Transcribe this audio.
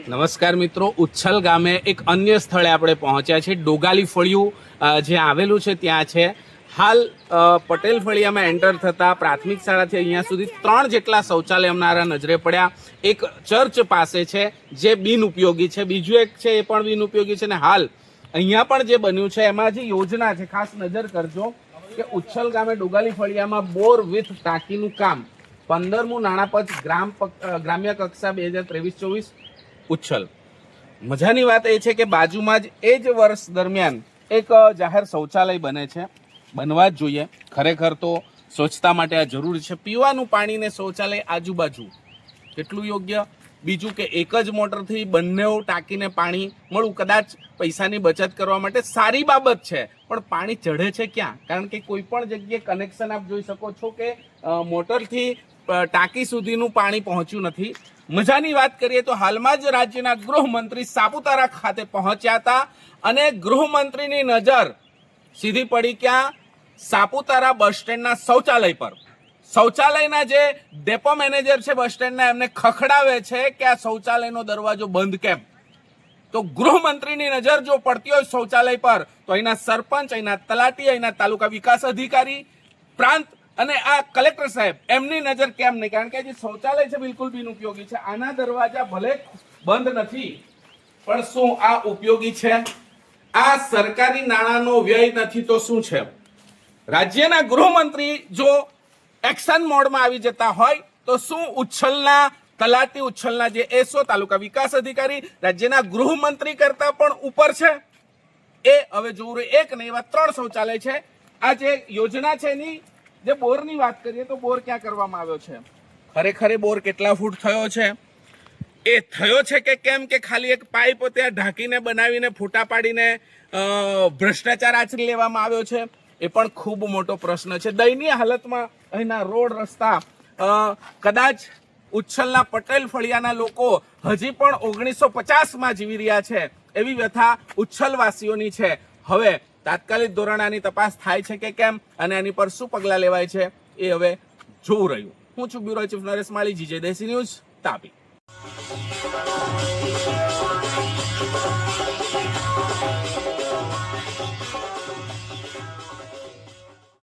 નમસ્કાર મિત્રો, ઉચ્છલ ગામે એક અન્ય સ્થળે આપણે પહોંચ્યા છે। ડોગાલી ફળિયું જે આવેલું છે ત્યાં છે। હાલ પટેલ ફળિયામાં એન્ટર થતા પ્રાથમિક શાળાથી અહીંયા સુધી 3 જેટલા શૌચાલય અમારા નજરે પડ્યા। એક ચર્ચ પાસે છે જે બિનઉપયોગી છે, બીજું એક છે એ પણ બિનઉપયોગી છે, અને હાલ અહીંયા પણ જે બન્યું છે એમાં જે યોજના છે, ખાસ નજર કરજો કે ઉચ્છલ ગામે ડોગાલી ફળિયામાં બોર વિથ ટાંકીનું કામ 15મું નાણાપંચ ગ્રામ્ય કક્ષા 2023-24 ઉચ્છલ। મજાની વાત એ છે કે બાજુમાં જ એ જ વર્ષ દરમિયાન એક જાહેર શૌચાલય બને છે, બનવા જ જોઈએ। ખરેખર તો સ્વચ્છતા માટે આ જરૂરી છે। પીવાનું પાણી ને શૌચાલય આજુબાજુ કેટલું યોગ્ય? બીજું કે એક જ મોટરથી બંને ટાંકીને પાણી મળવું કદાચ પૈસાની બચત કરવા માટે સારી બાબત છે, પણ પાણી ચઢે છે ક્યાં? કારણ કે કોઈ પણ જગ્યાએ કનેક્શન આપ જોઈ શકો છો કે મોટરથી ટાંકી સુધીનું પાણી પહોંચ્યું નથી। મજાની વાત કરીએ તો હાલમાં જ રાજ્યના ગૃહમંત્રી સાપુતારા ખાતે પહોંચ્યા હતા અને ગૃહમંત્રીની નજર સીધી પડી ક્યાં? સાપુતારા બસ સ્ટેન્ડના શૌચાલય પર। શૌચાલયના જે ડેપો મેનેજર છે બસ સ્ટેન્ડના, એમને ખખડાવે છે કે આ શૌચાલયનો દરવાજો બંધ કેમ? તો ગૃહમંત્રીની નજર જો પડતી હોય શૌચાલય પર તો અહીંના સરપંચ, અહીંના તલાટી, અહીંના તાલુકા વિકાસ અધિકારી, પ્રાંત અને આ કલેક્ટર સાહેબ, એમની નજર કેમ નહીં? કારણ કે જે શૌચાલય છે બિલકુલ બિનઉપયોગી છે। આના દરવાજા ભલે બંધ નથી, પણ શું આ ઉપયોગી છે? આ સરકારી નાણાંનો વ્યય નથી તો શું છે? રાજ્યના ગૃહમંત્રી જો એક્શન મોડમાં આવી જતા હોય તો શું ઉચ્છલના તલાટી, ઉચ્છલના જે એસઓ, તાલુકા વિકાસ અધિકારી રાજ્યના ગૃહમંત્રી કરતા પણ ઉપર છે? એ હવે જોવું રહ્યું। એક નહીં, એવા 3 શૌચાલય છે। આ જે યોજના છે એની જે બોરની વાત કરીએ તો બોર ક્યાં કરવામાં આવ્યો છે? ખરેખર બોર કેટલા ફૂટ થયો છે? એ થયો છે કે કેમ કે ખાલી એક પાઇપ ત્યાં ઢાંકીને બનાવીને ફૂટા પાડીને ભ્રષ્ટાચાર આચરી લેવામાં આવ્યો છે? એ પણ ખૂબ મોટો પ્રશ્ન છે। દયનીય હાલતમાં અહીંના રોડ રસ્તા, કદાચ ઉચ્છલના પટેલ ફળિયાના લોકો હજી પણ 1950માં જીવી રહ્યા છે એવી વ્યથા ઉચ્છલવાસીઓની છે। હવે તાત્કાલિક ધોરણે આની તપાસ થાય છે કે કેમ અને આની પર શું પગલાં લેવાય છે એ હવે જોવું રહ્યું। હું છું બ્યુરો ચીફ નરેશ માળી, જીજે દેશી ન્યૂઝ, તાપી।